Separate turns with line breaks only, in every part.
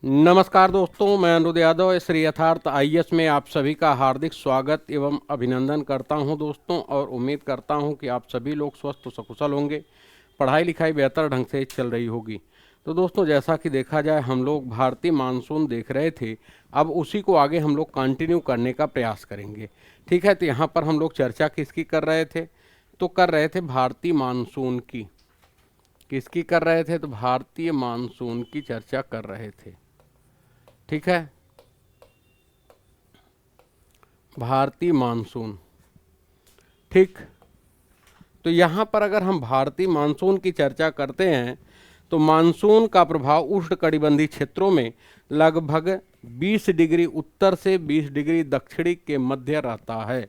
नमस्कार दोस्तों, मैं अनुरुद्ध यादव श्री यथार्थ आईएएस में आप सभी का हार्दिक स्वागत एवं अभिनंदन करता हूं दोस्तों। और उम्मीद करता हूं कि आप सभी लोग स्वस्थ और सकुशल होंगे, पढ़ाई लिखाई बेहतर ढंग से चल रही होगी। तो दोस्तों, जैसा कि देखा जाए, हम लोग भारतीय मानसून देख रहे थे। अब उसी को आगे हम लोग कंटिन्यू करने का प्रयास करेंगे। ठीक है, तो यहाँ पर हम लोग चर्चा किसकी कर रहे थे? तो कर रहे थे भारतीय मानसून की। किसकी कर रहे थे? तो भारतीय मानसून की चर्चा कर रहे थे। ठीक है, भारतीय मानसून। ठीक, तो यहाँ पर अगर हम भारतीय मानसून की चर्चा करते हैं तो मानसून का प्रभाव उष्णकटिबंधीय क्षेत्रों में लगभग 20 डिग्री उत्तर से 20 डिग्री दक्षिणी के मध्य रहता है।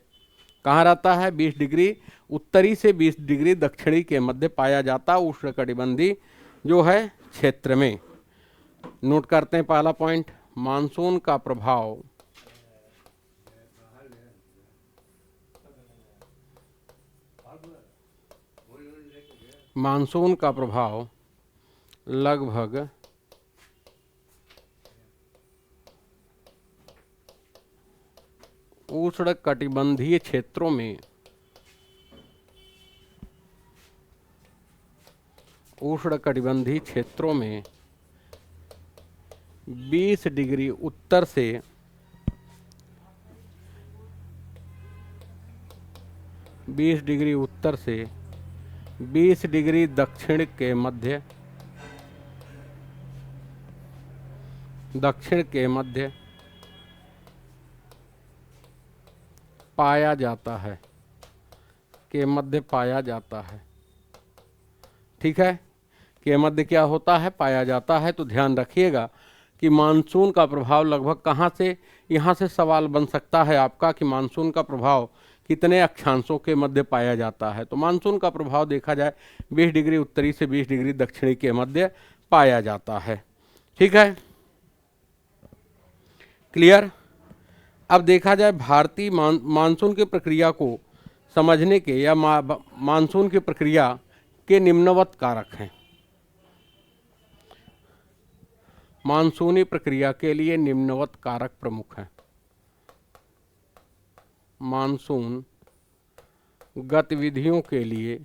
कहाँ रहता है? 20 डिग्री उत्तरी से 20 डिग्री दक्षिणी के मध्य पाया जाता है उष्णकटिबंधीय जो है क्षेत्र में। नोट करते हैं पहला पॉइंट, मानसून का प्रभाव मानसून का प्रभाव लगभग उष्णकटिबंधीय क्षेत्रों में 20 डिग्री उत्तर से 20 डिग्री उत्तर से 20 डिग्री दक्षिण के मध्य पाया जाता है, ठीक है, के मध्य क्या होता है? पाया जाता है। तो ध्यान रखिएगा कि मानसून का प्रभाव लगभग कहाँ से, यहाँ से सवाल बन सकता है आपका कि मानसून का प्रभाव कितने अक्षांशों के मध्य पाया जाता है। तो मानसून का प्रभाव देखा जाए 20 डिग्री उत्तरी से 20 डिग्री दक्षिणी के मध्य पाया जाता है। ठीक है, क्लियर। अब देखा जाए भारतीय मानसून की प्रक्रिया को समझने के या मानसून की प्रक्रिया के निम्नवत कारक हैं। मानसूनी प्रक्रिया के लिए निम्नवत कारक प्रमुख हैं। मानसून गतिविधियों के लिए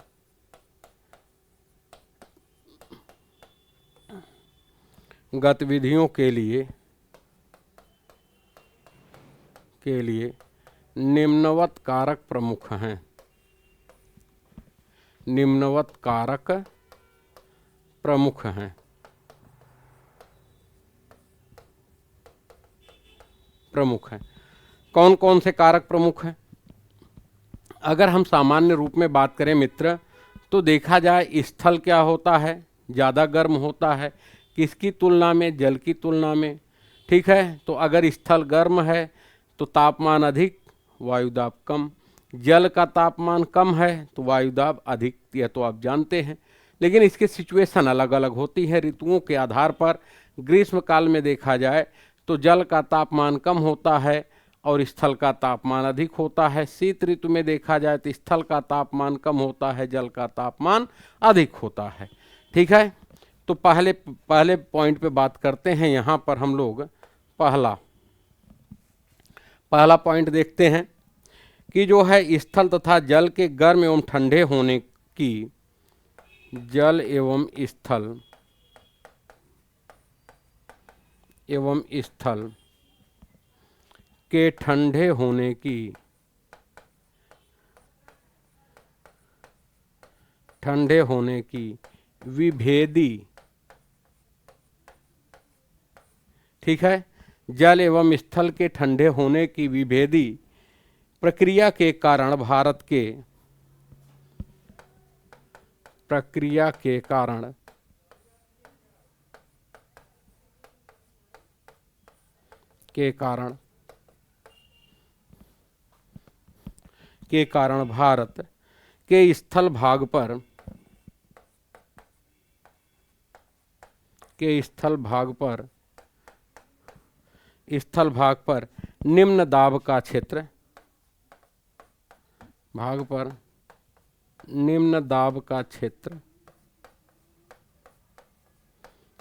निम्नवत कारक प्रमुख हैं। निम्नवत कारक प्रमुख हैं। कौन कौन से कारक प्रमुख हैं? अगर हम सामान्य रूप में बात करें मित्र, तो देखा जाए स्थल क्या होता है? ज़्यादा गर्म होता है। किसकी तुलना में? जल की तुलना में। ठीक है, तो अगर स्थल गर्म है तो तापमान अधिक, वायुदाब कम। जल का तापमान कम है तो वायुदाब अधिक, यह तो आप जानते हैं। लेकिन इसकी सिचुएशन अलग अलग होती है ऋतुओं के आधार पर। ग्रीष्म काल में देखा जाए तो जल का तापमान कम होता है और स्थल का तापमान अधिक होता है। शीत ऋतु में देखा जाए तो स्थल का तापमान कम होता है, जल का तापमान अधिक होता है। ठीक है, तो पहले पॉइंट पे बात करते हैं। यहाँ पर हम लोग पहला पॉइंट देखते हैं कि जो है स्थल तथा जल के गर्म एवं ठंडे होने की, जल एवं स्थल के ठंडे होने की विभेदी, ठीक है, जल एवं स्थल के ठंडे होने की विभेदी प्रक्रिया के कारण भारत के स्थल भाग पर निम्न दाब का क्षेत्र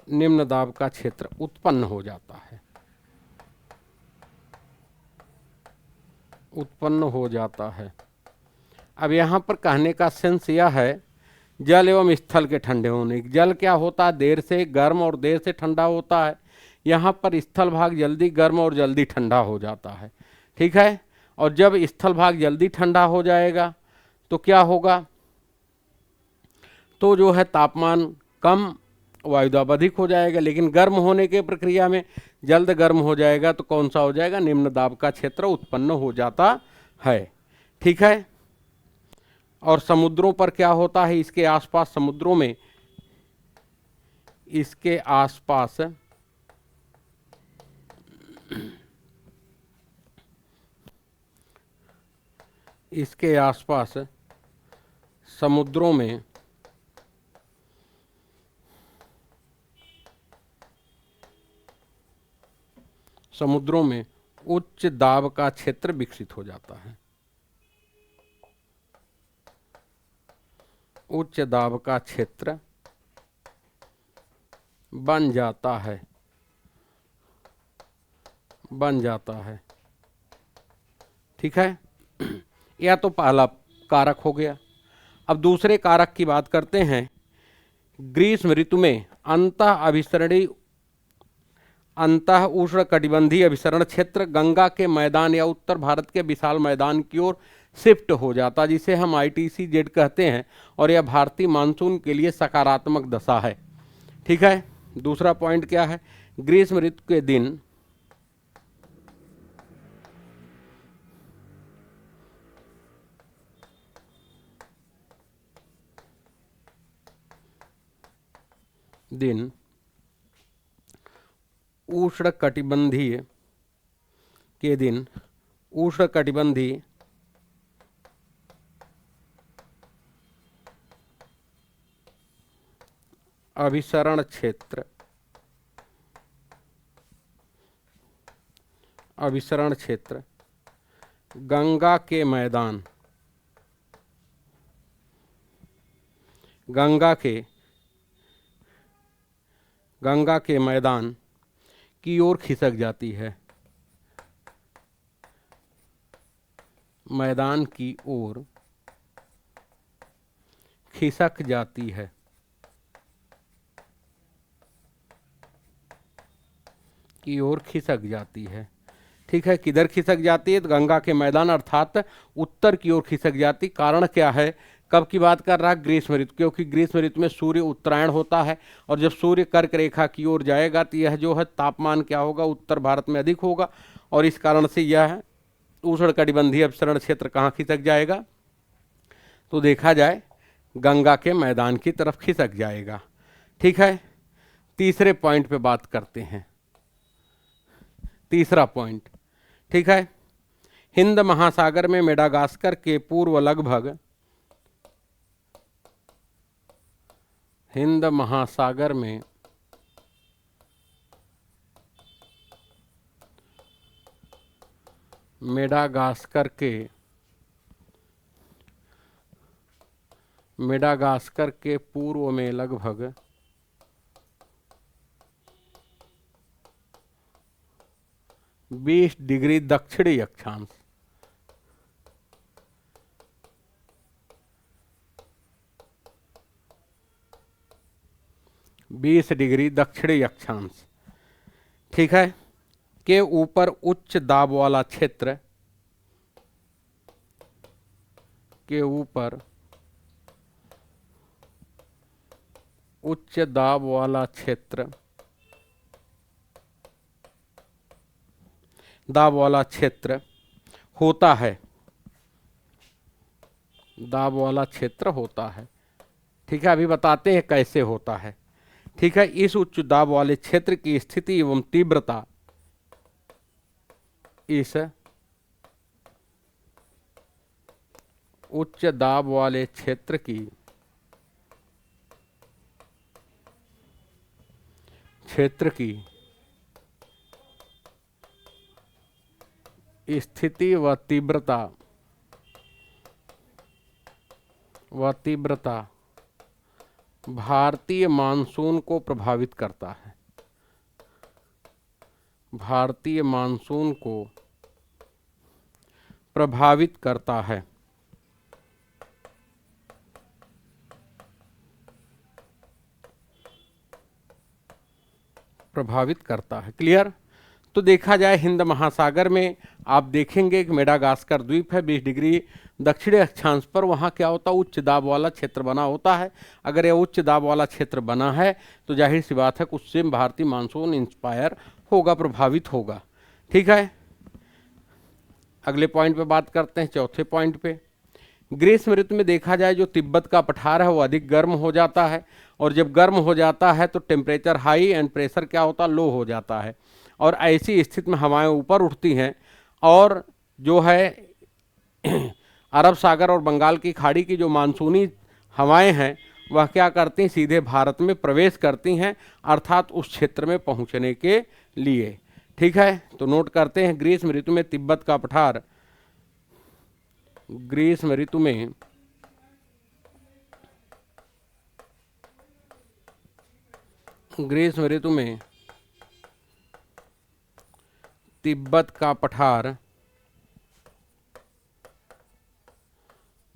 निम्न दाब का क्षेत्र उत्पन्न हो जाता है, उत्पन्न हो जाता है। अब यहाँ पर कहने का सेंस यह है, जल एवं स्थल के ठंडे होने। जल क्या होता है, देर से गर्म और देर से ठंडा होता है। यहाँ पर स्थल भाग जल्दी गर्म और जल्दी ठंडा हो जाता है, ठीक है। और जब स्थल भाग जल्दी ठंडा हो जाएगा तो क्या होगा, तो जो है तापमान कम, वायुदाब अधिक हो जाएगा। लेकिन गर्म होने के प्रक्रिया में जल्द गर्म हो जाएगा तो कौन सा हो जाएगा, निम्न दाब का क्षेत्र उत्पन्न हो जाता है, ठीक है। और समुद्रों पर क्या होता है, इसके आसपास, समुद्रों में इसके आसपास इसके आसपास समुद्रों में उच्च दाब का क्षेत्र विकसित हो जाता है, उच्च दाब का क्षेत्र बन जाता है, ठीक है। यह तो पहला कारक हो गया। अब दूसरे कारक की बात करते हैं। ग्रीष्म ऋतु में अंतः उष्ण कटिबंधीय अभिसरण क्षेत्र गंगा के मैदान या उत्तर भारत के विशाल मैदान की ओर शिफ्ट हो जाता, जिसे हम ITCZ कहते हैं। और यह भारतीय मानसून के लिए सकारात्मक दशा है, ठीक है। दूसरा पॉइंट क्या है, ग्रीष्म ऋतु के दिन उष्णकटिबंधीय अभिसरण क्षेत्र गंगा के मैदान की ओर खिसक जाती है, मैदान की ओर खिसक जाती है, ठीक है। किधर खिसक जाती है, तो गंगा के मैदान अर्थात उत्तर की ओर खिसक जाती। कारण क्या है, कब की बात कर रहा है, ग्रीष्म ऋतु, क्योंकि ग्रीष्म ऋतु में सूर्य उत्तरायण होता है। और जब सूर्य कर्क रेखा की ओर जाएगा तो यह जो है तापमान क्या होगा, उत्तर भारत में अधिक होगा। और इस कारण से यह उष्णकटिबंधीय अभिसरण क्षेत्र कहाँ खिसक जाएगा, तो देखा जाए गंगा के मैदान की तरफ खिसक जाएगा, ठीक है। तीसरे पॉइंट पे बात करते हैं। तीसरा पॉइंट, ठीक है। हिंद महासागर में मेडागास्कर के पूर्व लगभग मेडागास्कर के पूर्व में लगभग 20 डिग्री दक्षिणी अक्षांश, 20 डिग्री दक्षिणी अक्षांश, ठीक है, के ऊपर उच्च दाब वाला क्षेत्र दाब वाला क्षेत्र होता है, ठीक है। अभी बताते हैं कैसे होता है, ठीक है। इस उच्च दाब वाले क्षेत्र की स्थिति एवं तीव्रता इस उच्च दाब वाले क्षेत्र की स्थिति व तीव्रता भारतीय मानसून को प्रभावित करता है, भारतीय मानसून को प्रभावित करता है। प्रभावित करता है। क्लियर। तो देखा जाए हिंद महासागर में आप देखेंगे कि मेडागास्कर द्वीप है 20 डिग्री दक्षिणी अक्षांश पर, वहाँ क्या होता है, उच्च दाब वाला क्षेत्र बना होता है। अगर यह उच्च दाब वाला क्षेत्र बना है तो जाहिर सी बात है उससे भारतीय मानसून इंस्पायर होगा, प्रभावित होगा। ठीक है, अगले पॉइंट पे बात करते हैं, चौथे पॉइंट पे। ग्रीष्म ऋतु में देखा जाए जो तिब्बत का पठार है वो अधिक गर्म हो जाता है, और जब गर्म हो जाता है तो टेम्परेचर हाई एंड प्रेशर क्या होता है, लो हो जाता है, और ऐसी स्थिति में हवाएं ऊपर उठती हैं, और जो है अरब सागर और बंगाल की खाड़ी की जो मानसूनी हवाएं हैं वह क्या करती हैं, सीधे भारत में प्रवेश करती हैं, अर्थात उस क्षेत्र में पहुंचने के लिए। ठीक है, तो नोट करते हैं, ग्रीष्म ऋतु में तिब्बत का पठार, ग्रीष्म ऋतु में तिब्बत का पठार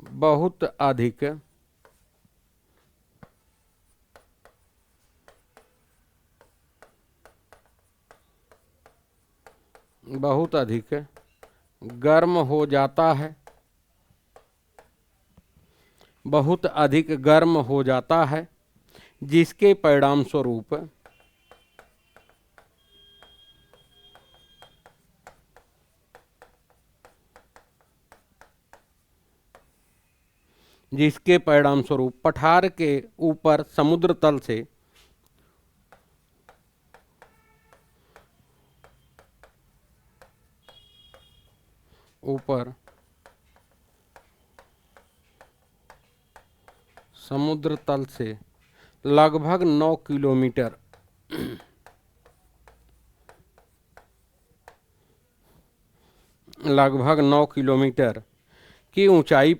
बहुत अधिक गर्म हो जाता है, बहुत अधिक गर्म हो जाता है, जिसके परिणाम स्वरूप पठार के ऊपर समुद्र तल से लगभग 9 किलोमीटर की ऊंचाई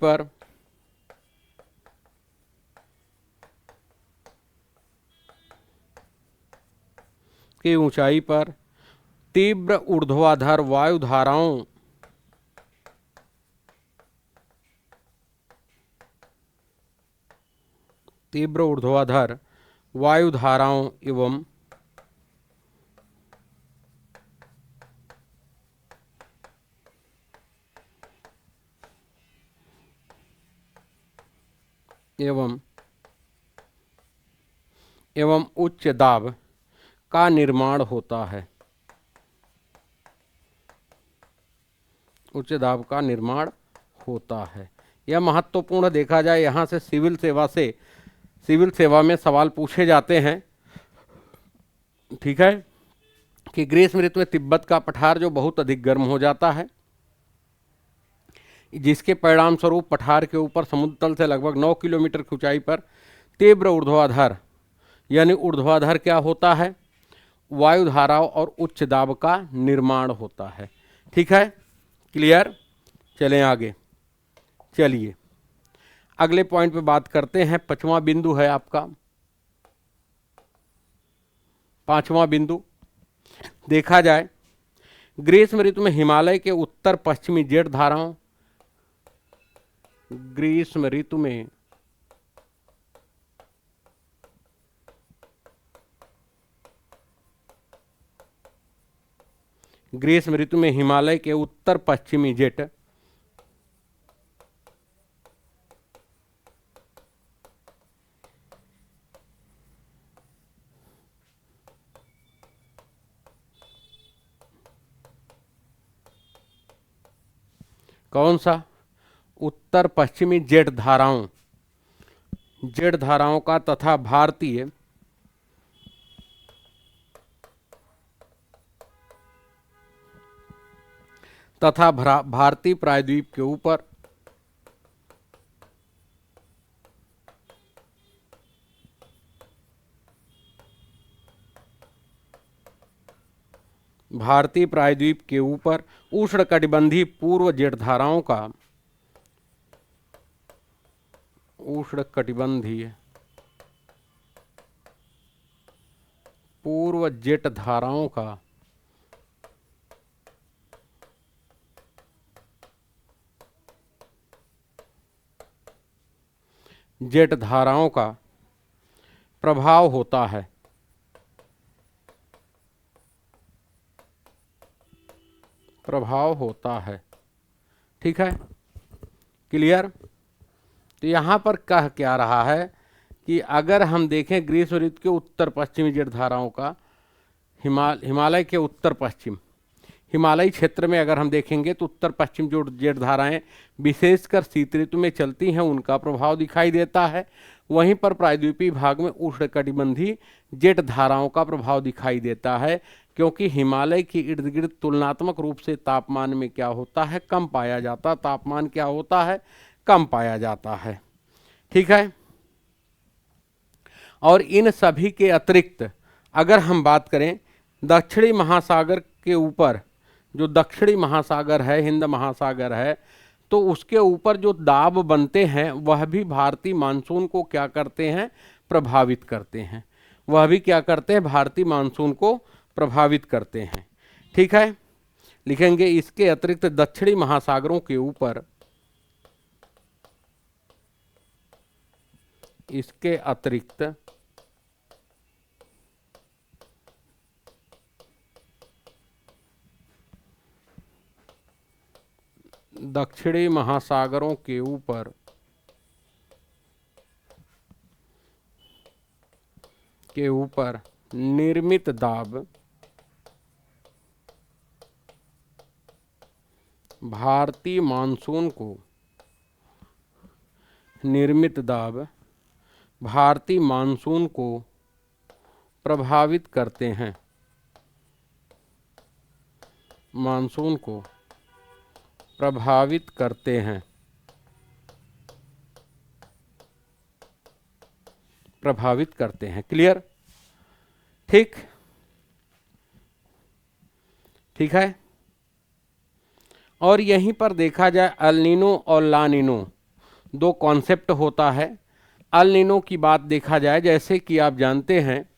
पर तीव्र ऊर्ध्वाधर वायुधाराओं एवं उच्च दाब का निर्माण होता है, यह महत्वपूर्ण देखा जाए। यहाँ से सिविल सेवा में सवाल पूछे जाते हैं। ठीक है, कि ग्रीष्म ऋतु में तिब्बत का पठार जो बहुत अधिक गर्म हो जाता है, जिसके परिणाम स्वरूप पठार के ऊपर समुद्र तल से लगभग 9 किलोमीटर की ऊंचाई पर तीव्र ऊर्ध्वाधर, यानी ऊर्ध्वाधर क्या होता है, वायुधाराओं और उच्च दाब का निर्माण होता है। ठीक है, क्लियर। चलें आगे, चलिए अगले पॉइंट पे बात करते हैं। पांचवा बिंदु है आपका, पांचवा बिंदु देखा जाए ग्रीष्म ऋतु में हिमालय के उत्तर पश्चिमी जेट धाराओं, ग्रीष्म ऋतु में हिमालय के उत्तर पश्चिमी जेट कौन सा, उत्तर पश्चिमी जेट धाराओं का तथा भारतीय प्रायद्वीप के ऊपर उष्णकटिबंधीय पूर्व जेट धाराओं का पूर्व जेट धाराओं का प्रभाव होता है। ठीक है, क्लियर। तो यहाँ पर कह क्या रहा है कि अगर हम देखें ग्रीष्म ऋतु के उत्तर पश्चिमी जेट धाराओं का हिमालय के उत्तर पश्चिम हिमालयी क्षेत्र में अगर हम देखेंगे तो उत्तर पश्चिम जो जेट धाराएं विशेषकर शीत ऋतु में चलती हैं उनका प्रभाव दिखाई देता है। वहीं पर प्रायद्वीपीय भाग में उष्णकटिबंधीय जेट धाराओं का प्रभाव दिखाई देता है, क्योंकि हिमालय के इर्द गिर्द तुलनात्मक रूप से तापमान में क्या होता है, कम पाया जाता है। ठीक है। और इन सभी के अतिरिक्त अगर हम बात करें दक्षिणी महासागर के ऊपर, जो दक्षिणी महासागर है, हिंद महासागर है, तो उसके ऊपर जो दाब बनते हैं वह भी भारतीय मानसून को क्या करते हैं, प्रभावित करते हैं। ठीक है, लिखेंगे इसके अतिरिक्त दक्षिणी महासागरों के ऊपर, इसके अतिरिक्त दक्षिणी महासागरों के ऊपर निर्मित दाब भारतीय मानसून को प्रभावित करते हैं। क्लियर। ठीक है। और यहीं पर देखा जाए एल नीनो और ला नीनो दो कॉन्सेप्ट होता है। एल नीनो की बात देखा जाए, जैसे कि आप जानते हैं,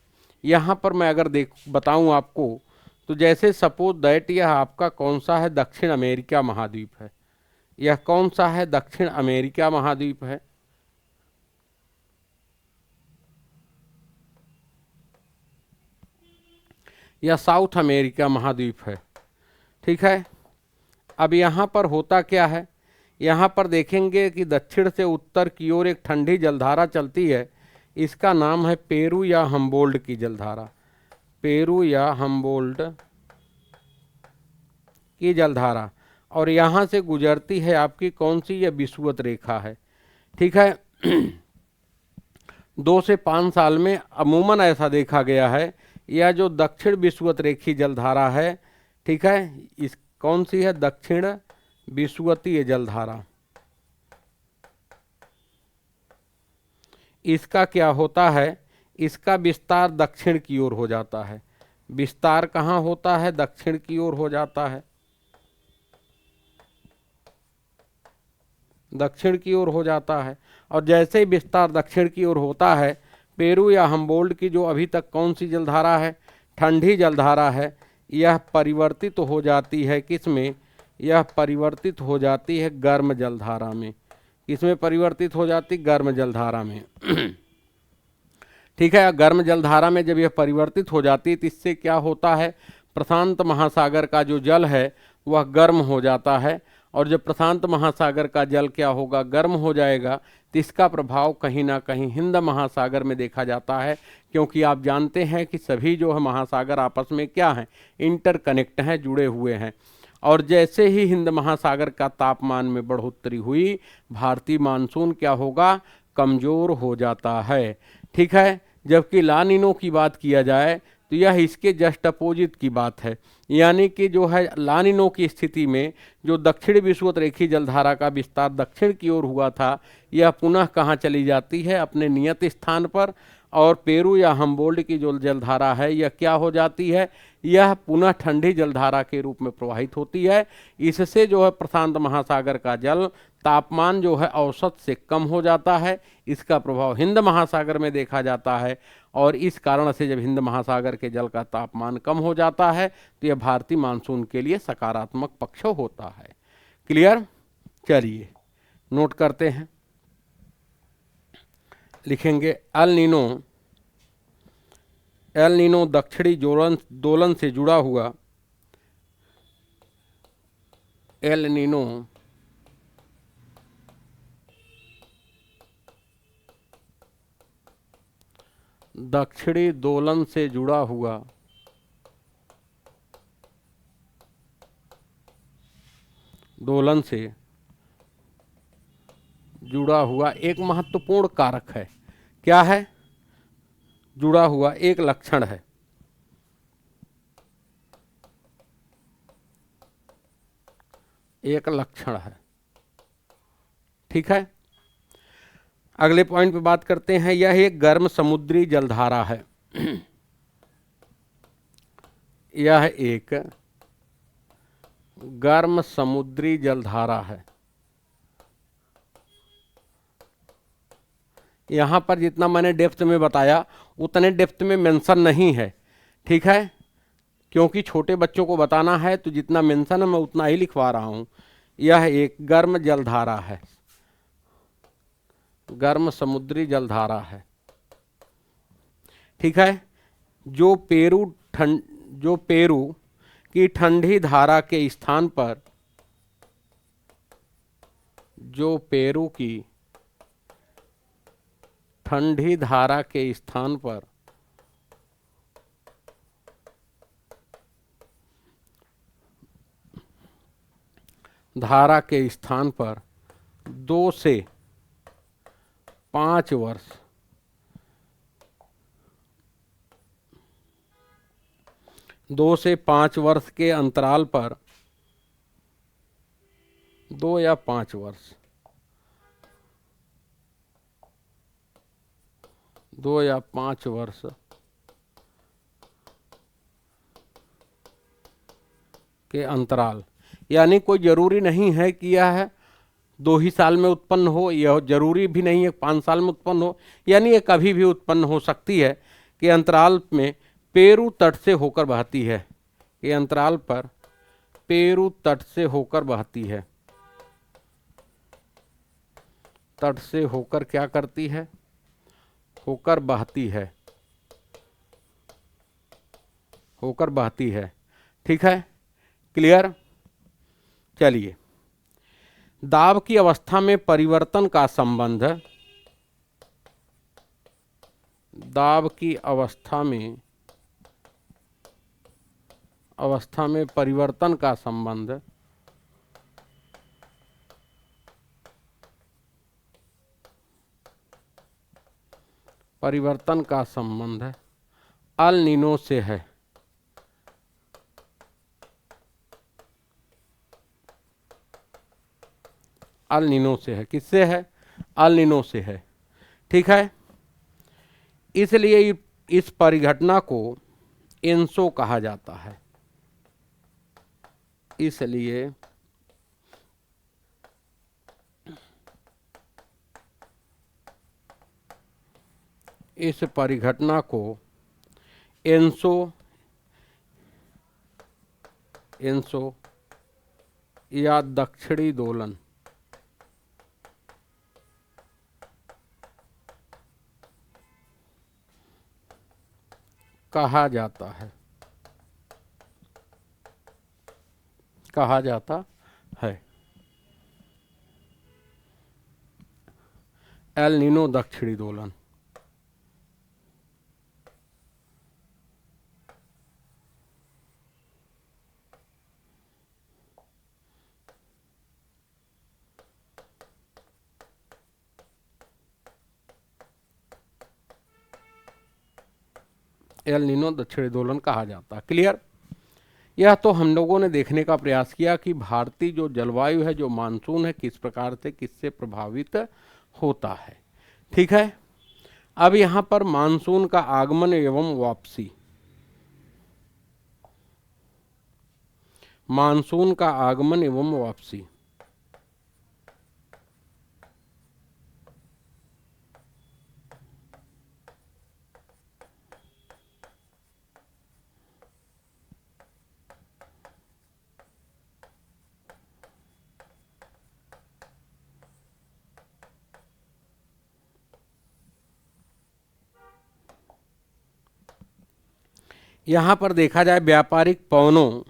यहाँ पर मैं अगर बताऊँ आपको, तो जैसे सपोज दैट यह आपका कौन सा है, दक्षिण अमेरिका महाद्वीप है। यह कौन सा है, दक्षिण अमेरिका महाद्वीप है। यह साउथ अमेरिका महाद्वीप है। ठीक है। अब यहाँ पर होता क्या है, यहाँ पर देखेंगे कि दक्षिण से उत्तर की ओर एक ठंडी जलधारा चलती है। इसका नाम है पेरू या हम्बोल्ट की जलधारा। और यहाँ से गुजरती है आपकी कौन सी, यह विषुवत रेखा है। ठीक है। 2 से 5 साल में अमूमन ऐसा देखा गया है, यह जो दक्षिण विषुवत रेखी जलधारा है, ठीक है, इस कौन सी है, दक्षिण विषुवतीय जलधारा। इसका क्या होता है, इसका विस्तार दक्षिण की ओर हो जाता है। विस्तार कहाँ होता है, दक्षिण की ओर हो जाता है। और जैसे ही विस्तार दक्षिण की ओर होता है, पेरू या हम्बोल्ट की जो अभी तक कौन सी जलधारा है, ठंडी जलधारा है, यह परिवर्तित हो जाती है किसमें, यह परिवर्तित हो जाती है गर्म जलधारा में। किसमें परिवर्तित हो जाती, गर्म जलधारा में। ठीक है। गर्म जलधारा में जब यह परिवर्तित हो जाती है तो इससे क्या होता है, प्रशांत महासागर का जो जल है वह गर्म हो जाता है। और जब प्रशांत महासागर का जल क्या होगा, गर्म हो जाएगा, तो इसका प्रभाव कहीं ना कहीं हिंद महासागर में देखा जाता है। क्योंकि आप जानते हैं कि सभी जो है महासागर आपस में क्या हैं, इंटरकनेक्ट हैं, जुड़े हुए हैं। और जैसे ही हिंद महासागर का तापमान में बढ़ोतरी हुई, भारतीय मानसून क्या होगा, कमज़ोर हो जाता है। ठीक है। जबकि ला नीनो की बात किया जाए तो यह इसके जस्ट अपोजिट की बात है। यानी कि जो है ला नीनो की स्थिति में जो दक्षिण विषुवत रेखी जलधारा का विस्तार दक्षिण की ओर हुआ था, यह पुनः कहाँ चली जाती है, अपने नियत स्थान पर। और पेरू या हम्बोल्ट की जो जलधारा है यह क्या हो जाती है, यह पुनः ठंडी जलधारा के रूप में प्रवाहित होती है। इससे जो है प्रशांत महासागर का जल तापमान जो है औसत से कम हो जाता है। इसका प्रभाव हिंद महासागर में देखा जाता है और इस कारण से जब हिंद महासागर के जल का तापमान कम हो जाता है तो यह भारतीय मानसून के लिए सकारात्मक पक्ष होता है। क्लियर? चलिए नोट करते हैं, लिखेंगे एल नीनो। एल नीनो दक्षिणी दोलन से जुड़ा हुआ, एल नीनो दक्षिणी दोलन से जुड़ा हुआ एक महत्वपूर्ण कारक है। क्या है? जुड़ा हुआ एक लक्षण है। एक लक्षण है। ठीक है, अगले पॉइंट पे बात करते हैं। यह एक गर्म समुद्री जलधारा है। यह एक गर्म समुद्री जलधारा है। यहां पर जितना मैंने डेप्थ में बताया उतने डेप्थ में मेंशन नहीं है। ठीक है, क्योंकि छोटे बच्चों को बताना है तो जितना मेंशन है मैं उतना ही लिखवा रहा हूं। यह एक गर्म जलधारा है, गर्म समुद्री जलधारा है। ठीक है, जो पेरू की ठंडी धारा के स्थान पर, जो पेरू की ठंडी धारा के स्थान पर धारा के स्थान पर 2 से 5 वर्ष 2 से 5 वर्ष के अंतराल पर 2 या 5 वर्ष 2 या 5 वर्ष के अंतराल, यानी कोई जरूरी नहीं है कि यह 2 ही साल में उत्पन्न हो, यह जरूरी भी नहीं है 5 साल में उत्पन्न हो, यानी ये कभी भी उत्पन्न हो सकती है कि अंतराल में पेरू तट से होकर बहती है। ये अंतराल पर पेरू तट से होकर बहती है। तट से होकर क्या करती है? होकर बहती है, होकर बहती है। ठीक है, क्लियर? चलिए, दाब की अवस्था में परिवर्तन का संबंध, दाब की अवस्था में परिवर्तन का संबंध अल नीनो से है। अल नीनो से है। किससे है? अल नीनो से है। ठीक है, इसलिए इस परिघटना को एंसो कहा जाता है। इसलिए इस परिघटना को एंसो या दक्षिणी दोलन कहा जाता है। एल नीनो दक्षिणी दोलन। एल नीनो दक्षिणी दोलन कहा जाता है। क्लियर? यह तो हम लोगों ने देखने का प्रयास किया कि भारतीय जो जलवायु है, जो मानसून है, किस प्रकार से किससे प्रभावित होता है। ठीक है, अब यहां पर मानसून का आगमन एवं वापसी, मानसून का आगमन एवं वापसी यहाँ पर देखा जाए व्यापारिक पवनों,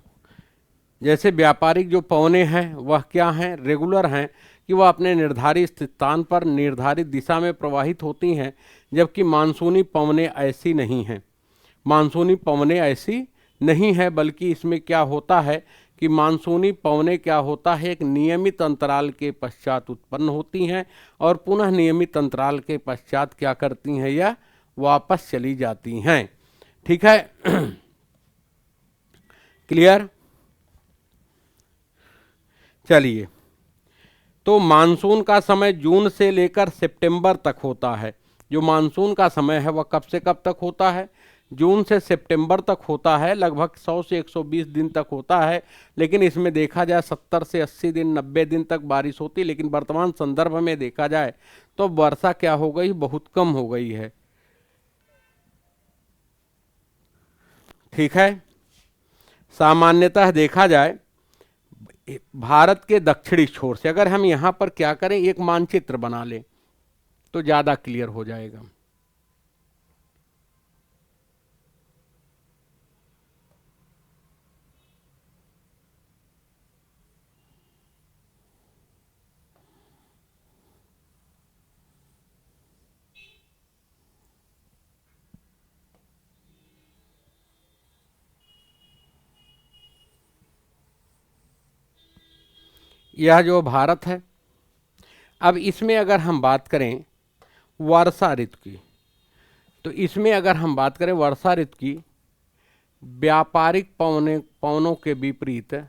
जैसे व्यापारिक जो पवनें हैं वह क्या हैं, रेगुलर हैं कि वह अपने निर्धारित स्थान पर निर्धारित दिशा में प्रवाहित होती हैं, जबकि मानसूनी पवनें ऐसी नहीं हैं। मानसूनी पवनें ऐसी नहीं है, बल्कि इसमें क्या होता है कि मानसूनी पवनें क्या होता है, एक नियमित अंतराल के पश्चात उत्पन्न होती हैं और पुनः नियमित अंतराल के पश्चात क्या करती हैं, या वापस चली जाती हैं। ठीक है, क्लियर। चलिए, तो मानसून का समय जून से लेकर सितंबर तक होता है। जो मानसून का समय है वह कब से कब तक होता है, जून से सितंबर तक होता है, लगभग 100 से 120 दिन तक होता है। लेकिन इसमें देखा जाए 70 से 80 दिन 90 दिन तक बारिश होती, लेकिन वर्तमान संदर्भ में देखा जाए तो वर्षा क्या हो गई, बहुत कम हो गई है। ठीक है, सामान्यतः देखा जाए भारत के दक्षिणी छोर से अगर हम यहाँ पर क्या करें, एक मानचित्र बना लें तो ज़्यादा क्लियर हो जाएगा। यह जो भारत है, अब इसमें अगर हम बात करें वर्षा ऋतु की, तो इसमें अगर हम बात करें वर्षा ऋतु की, व्यापारिक पवनों के विपरीत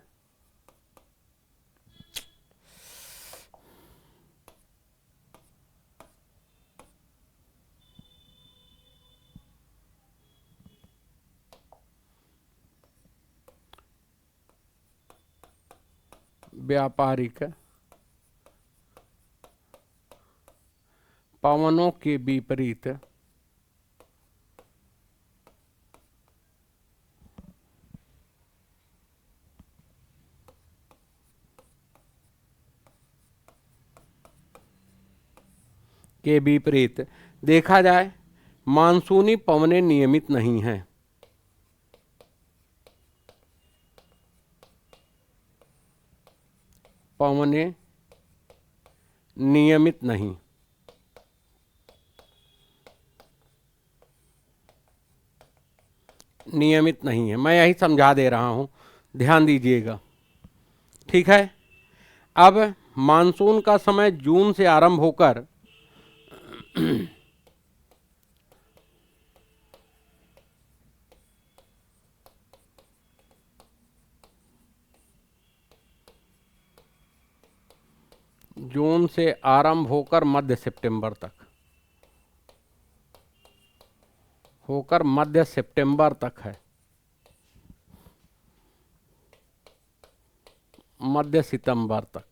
व्यापारिक पवनों के विपरीत देखा जाए मानसूनी पवनें नियमित नहीं हैं। पवनें नियमित नहीं, नियमित नहीं है। मैं यही समझा दे रहा हूं, ध्यान दीजिएगा। ठीक है, अब मानसून का समय जून से आरंभ होकर जून से आरंभ होकर मध्य सितंबर तक, है, मध्य सितंबर तक,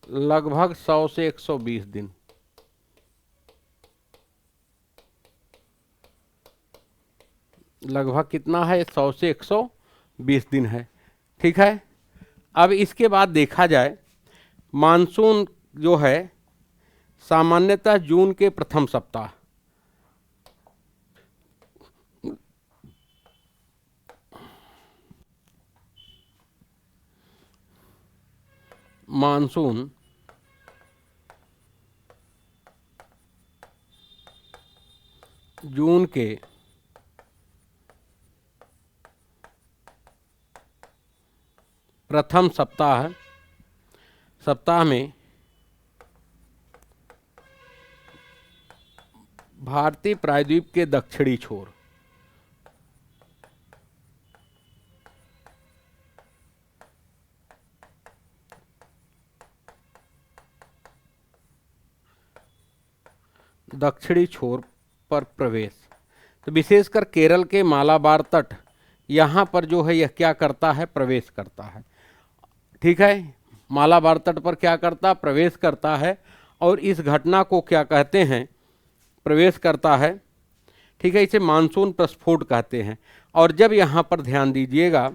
लगभग 100 से 120 दिन। लगभग कितना है, 100 से 120 दिन है। ठीक है, अब इसके बाद देखा जाए मानसून जो है सामान्यतः जून के प्रथम सप्ताह, मानसून जून के प्रथम सप्ताह में भारतीय प्रायद्वीप के दक्षिणी छोर, पर प्रवेश, तो विशेषकर केरल के मालाबार तट यहाँ पर जो है यह क्या करता है, प्रवेश करता है। ठीक है, मालाबार तट पर क्या करता, प्रवेश करता है, और इस घटना को क्या कहते हैं, प्रवेश करता है। ठीक है, इसे मानसून प्रस्फोट कहते हैं। और जब यहाँ पर ध्यान दीजिएगा,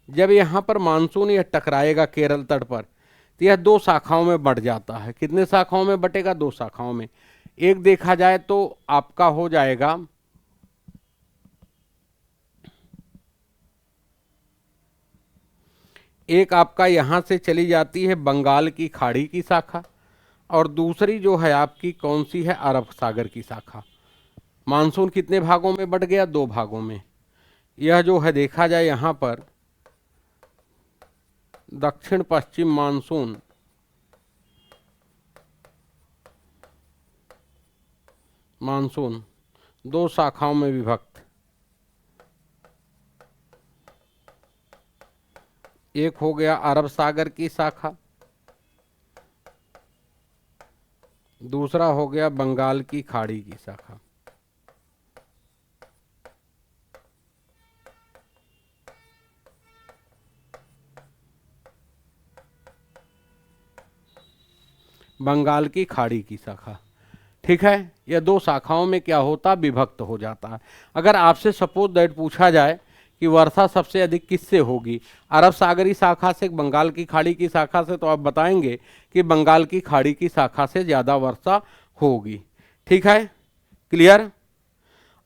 जब यहाँ पर मानसून यह टकराएगा केरल तट पर, तो यह दो शाखाओं में बंट जाता है। कितने शाखाओं में बटेगा, दो शाखाओं में। एक देखा जाए तो आपका हो जाएगा एक आपका यहां से चली जाती है बंगाल की खाड़ी की शाखा, और दूसरी जो है आपकी कौन सी है, अरब सागर की शाखा। मानसून कितने भागों में बट गया, दो भागों में। यह जो है देखा जाए यहां पर दक्षिण पश्चिम मानसून मानसून दो शाखाओं में विभक्त। एक हो गया अरब सागर की शाखा, दूसरा हो गया बंगाल की खाड़ी की शाखा। बंगाल की खाड़ी की शाखा, ठीक है। यह दो शाखाओं में क्या होता, विभक्त हो जाता है। अगर आपसे सपोज दैट पूछा जाए कि वर्षा सबसे अधिक किससे होगी, अरब सागरी शाखा से, बंगाल की खाड़ी की शाखा से, तो आप बताएंगे कि बंगाल की खाड़ी की शाखा से ज़्यादा वर्षा होगी, ठीक है, क्लियर।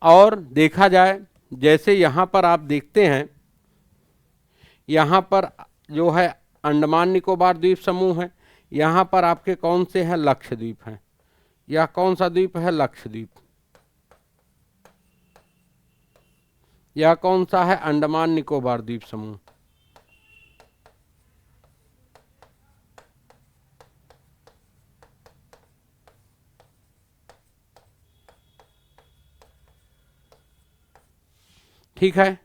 और देखा जाए जैसे यहाँ पर आप देखते हैं, यहाँ पर जो है अंडमान निकोबार द्वीप समूह है, यहाँ पर आपके कौन से हैं, लक्षद्वीप हैं। यह कौन सा द्वीप है, लक्षद्वीप। यह कौन सा है, अंडमान निकोबार द्वीप समूह। ठीक है,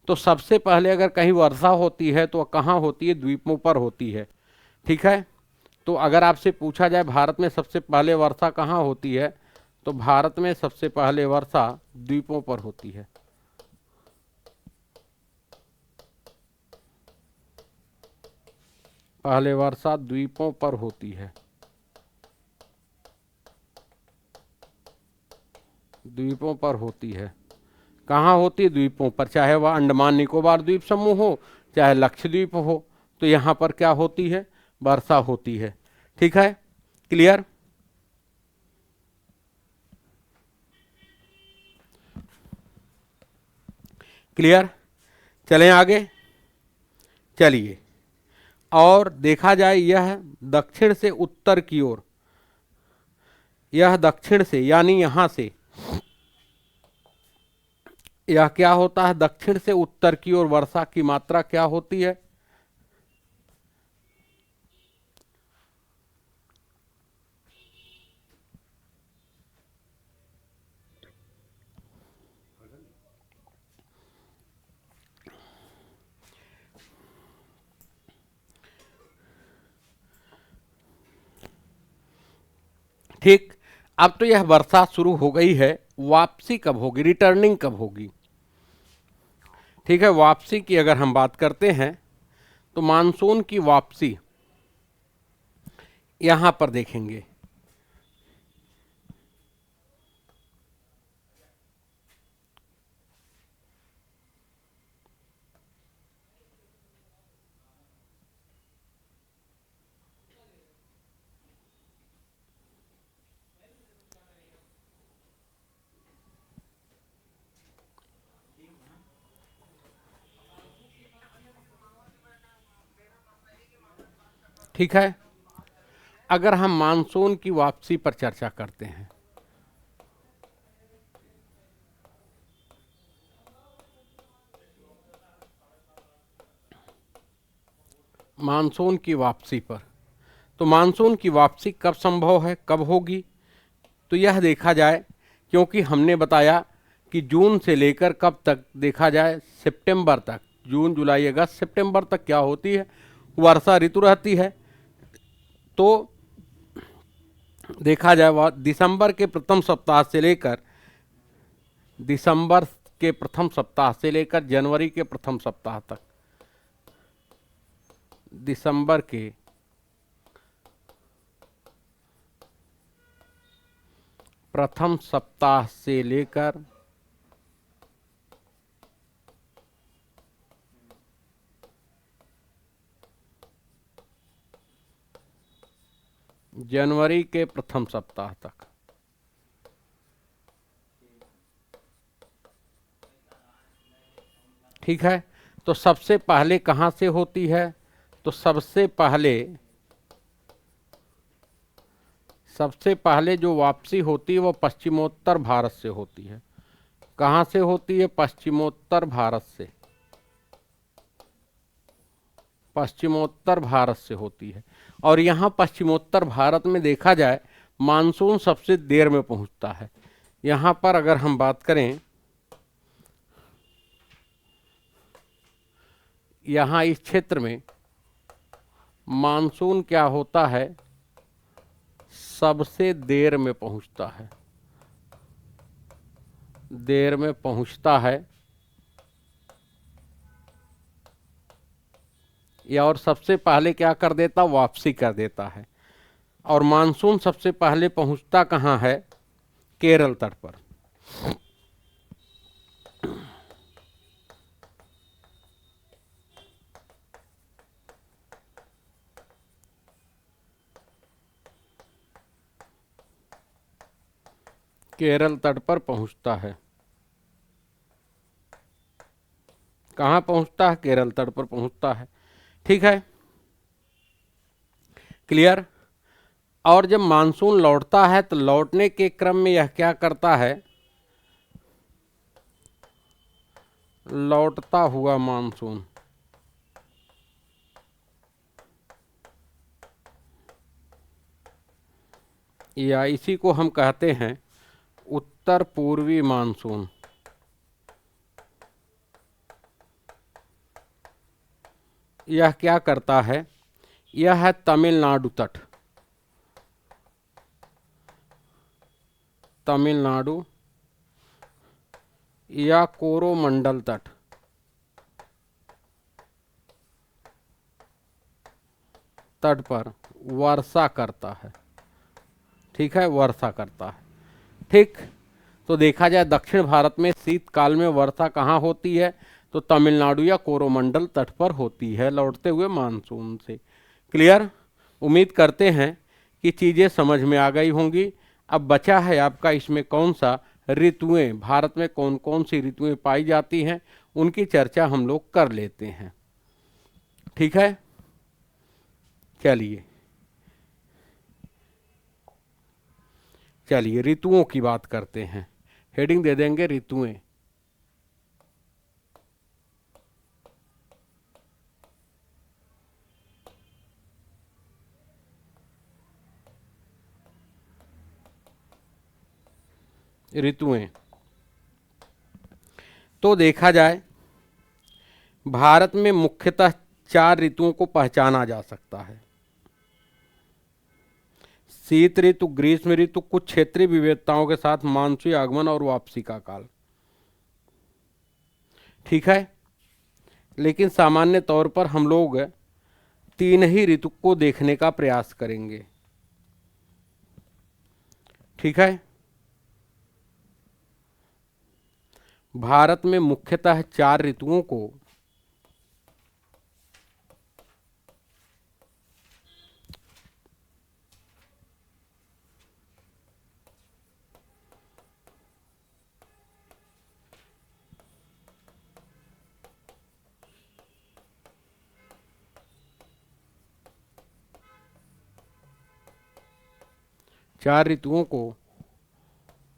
तो सबसे पहले अगर कहीं वर्षा होती है तो कहाँ होती है, द्वीपों पर होती है, ठीक है। तो अगर आपसे पूछा जाए भारत में सबसे पहले वर्षा कहाँ होती है, तो भारत में सबसे पहले वर्षा द्वीपों पर होती है। पहले वर्षा द्वीपों पर होती है, द्वीपों पर होती है। कहाँ होती है, द्वीपों पर, चाहे वह अंडमान निकोबार द्वीप समूह हो, चाहे लक्षद्वीप हो, तो यहाँ पर क्या होती है, वर्षा होती है, ठीक है, क्लियर। क्लियर, चलें आगे, चलिए। और देखा जाए यह दक्षिण से उत्तर की ओर, यह दक्षिण से यानी यहां से, यह क्या होता है, दक्षिण से उत्तर की ओर वर्षा की मात्रा क्या होती है, ठीक। अब तो यह वर्षा शुरू हो गई है, वापसी कब होगी, रिटर्निंग कब होगी, ठीक है। वापसी की अगर हम बात करते हैं तो मानसून की वापसी यहां पर देखेंगे, ठीक है। अगर हम मानसून की वापसी पर चर्चा करते हैं, मानसून की वापसी पर, तो मानसून की वापसी कब संभव है, कब होगी, तो यह देखा जाए, क्योंकि हमने बताया कि जून से लेकर कब तक देखा जाए, सितंबर तक, जून जुलाई अगस्त सितंबर तक क्या होती है, वर्षा ऋतु रहती है। तो देखा जाए वह दिसंबर के प्रथम सप्ताह से लेकर, दिसंबर के प्रथम सप्ताह से लेकर जनवरी के प्रथम सप्ताह तक, दिसंबर के प्रथम सप्ताह से लेकर जनवरी के प्रथम सप्ताह तक, ठीक है। तो सबसे पहले कहाँ से होती है? तो सबसे पहले जो वापसी होती है वो पश्चिमोत्तर भारत से होती है। कहाँ से होती है? पश्चिमोत्तर भारत से, पश्चिमोत्तर भारत से होती है। और यहाँ पश्चिमोत्तर भारत में देखा जाए मानसून सबसे देर में पहुँचता है। यहाँ पर अगर हम बात करें, यहाँ इस क्षेत्र में मानसून क्या होता है? सबसे देर में पहुँचता है, देर में पहुँचता है। या और सबसे पहले क्या कर देता? वापसी कर देता है। और मानसून सबसे पहले पहुंचता कहाँ है? केरल तट पर। केरल तट पर पहुंचता है। कहाँ पहुंचता है? केरल तट पर पहुंचता है। ठीक है, क्लियर। और जब मानसून लौटता है तो लौटने के क्रम में यह क्या करता है? लौटता हुआ मानसून, या इसी को हम कहते हैं उत्तर पूर्वी मानसून। यह क्या करता है? यह है तमिलनाडु तट, तमिलनाडु या कोरोमंडल तट, तट पर वर्षा करता है। ठीक है, वर्षा करता है। ठीक। तो देखा जाए दक्षिण भारत में शीतकाल में वर्षा कहाँ होती है? तो तमिलनाडु या कोरोमंडल तट पर होती है, लौटते हुए मानसून से। क्लियर। उम्मीद करते हैं कि चीज़ें समझ में आ गई होंगी। अब बचा है आपका इसमें कौन सा ऋतुएं, भारत में कौन कौन सी ऋतुएं पाई जाती हैं, उनकी चर्चा हम लोग कर लेते हैं। ठीक है, चलिए चलिए ऋतुओं की बात करते हैं। हेडिंग दे देंगे ऋतुएं। ऋतुएं तो देखा जाए भारत में मुख्यतः 4 ऋतुओं को पहचाना जा सकता है। शीत ऋतु, ग्रीष्म ऋतु, कुछ क्षेत्रीय विविधताओं के साथ मानसूनी आगमन और वापसी का काल। ठीक है, लेकिन सामान्य तौर पर हम लोग 3 ही ऋतु को देखने का प्रयास करेंगे। ठीक है, भारत में मुख्यतः 4 ऋतुओं को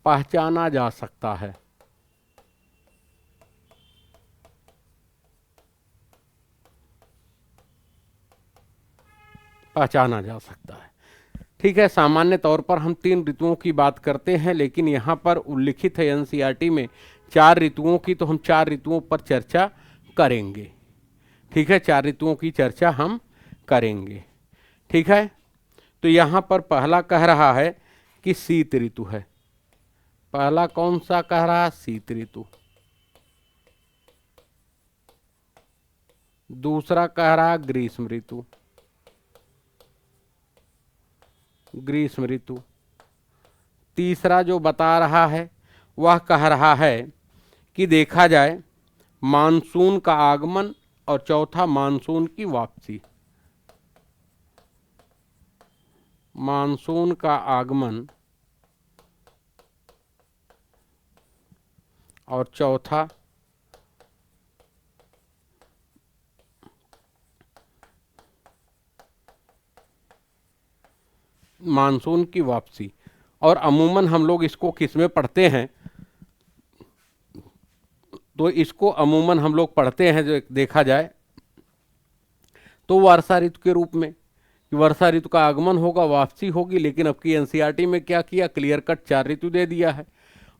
पहचाना जा सकता है। पहचाना जा सकता है। ठीक है, सामान्य तौर पर हम 3 ऋतुओं की बात करते हैं, लेकिन यहाँ पर उल्लिखित है एनसीईआरटी में 4 ऋतुओं की, तो हम 4 ऋतुओं पर चर्चा करेंगे। ठीक है, 4 ऋतुओं की चर्चा हम करेंगे। ठीक है, तो यहाँ पर पहला कह रहा है कि शीत ऋतु है। पहला कौन सा कह रहा है? शीत ऋतु। दूसरा कह रहा है ग्रीष्म ऋतु, ग्रीष्म ऋतु। तीसरा जो बता रहा है वह कह रहा है कि देखा जाए मानसून का आगमन, और चौथा मानसून की वापसी। मानसून का आगमन और चौथा मानसून की वापसी। और अमूमन हम लोग इसको किस में पढ़ते हैं, तो इसको अमूमन हम लोग पढ़ते हैं जो देखा जाए तो वर्षा ऋतु के रूप में, कि वर्षा ऋतु का आगमन होगा, वापसी होगी। लेकिन अब की एनसीईआरटी में क्या किया, क्लियर कट 4 ऋतु दे दिया है।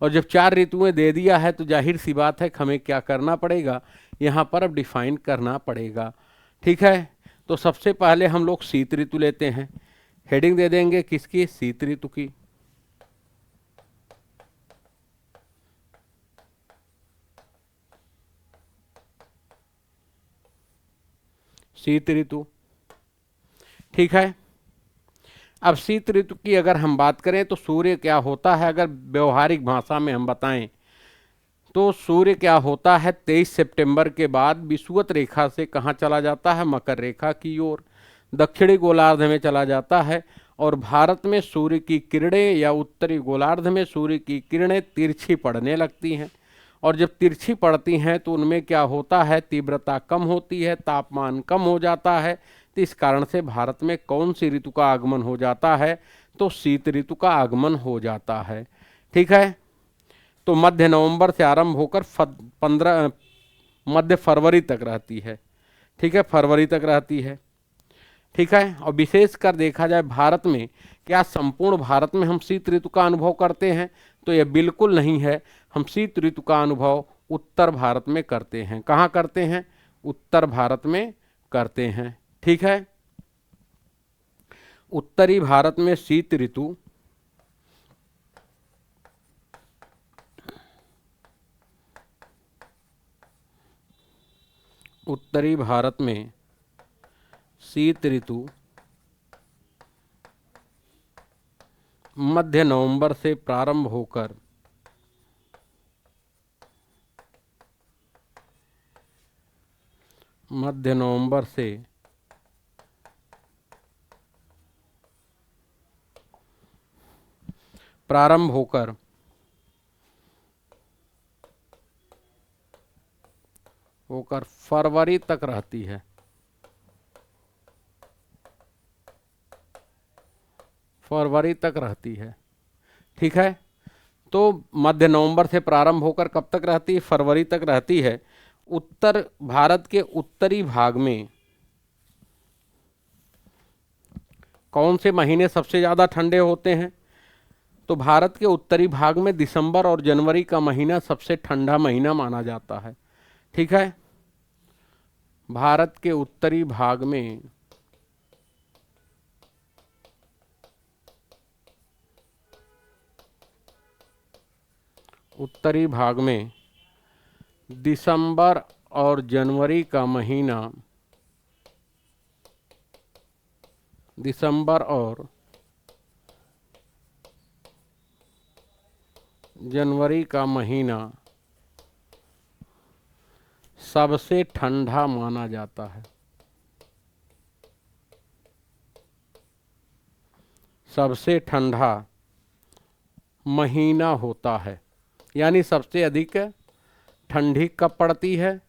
और जब 4 ऋतुएं दे दिया है तो जाहिर सी बात है हमें क्या करना पड़ेगा, यहाँ पर अब डिफाइन करना पड़ेगा। ठीक है, तो सबसे पहले हम लोग शीत ऋतु लेते हैं। हेडिंग दे देंगे किसकी, शीत ऋतु की। शीत ऋतु, ठीक है। अब शीत ऋतु की अगर हम बात करें तो सूर्य क्या होता है, अगर व्यवहारिक भाषा में हम बताएं तो सूर्य क्या होता है, 23 सितंबर के बाद विषुवत रेखा से कहाँ चला जाता है, मकर रेखा की ओर, दक्षिणी गोलार्ध में चला जाता है। और भारत में सूर्य की किरणें या उत्तरी गोलार्ध में सूर्य की किरणें तिरछी पड़ने लगती हैं। और जब तिरछी पड़ती हैं तो उनमें क्या होता है, तीव्रता कम होती है, तापमान कम हो जाता है। तो इस कारण से भारत में कौन सी ऋतु का आगमन हो जाता है, तो शीत ऋतु का आगमन हो जाता है। ठीक है, तो मध्य नवंबर से आरंभ होकर 15 मध्य फरवरी तक रहती है। ठीक है, फरवरी तक रहती है। ठीक है, और विशेषकर देखा जाए भारत में, क्या संपूर्ण भारत में हम शीत ऋतु का अनुभव करते हैं, तो यह बिल्कुल नहीं है। हम शीत ऋतु का अनुभव उत्तर भारत में करते हैं। कहाँ करते हैं, उत्तर भारत में करते हैं। ठीक है, उत्तरी भारत में शीत ऋतु उत्तरी भारत में शीत ऋतु मध्य नवंबर से प्रारंभ होकर मध्य नवंबर से प्रारंभ होकर फरवरी तक रहती है। फरवरी तक रहती है। ठीक है, तो मध्य नवंबर से प्रारंभ होकर कब तक रहती है, फरवरी तक रहती है। उत्तर भारत के उत्तरी भाग में कौन से महीने सबसे ज़्यादा ठंडे होते हैं, तो भारत के उत्तरी भाग में दिसंबर और जनवरी का महीना सबसे ठंडा महीना माना जाता है। ठीक है, भारत के उत्तरी भाग में दिसंबर और जनवरी का महीना, दिसंबर और जनवरी का महीना सबसे ठंडा माना जाता है। सबसे ठंडा महीना होता है, यानी सबसे अधिक ठंडी कब पड़ती है,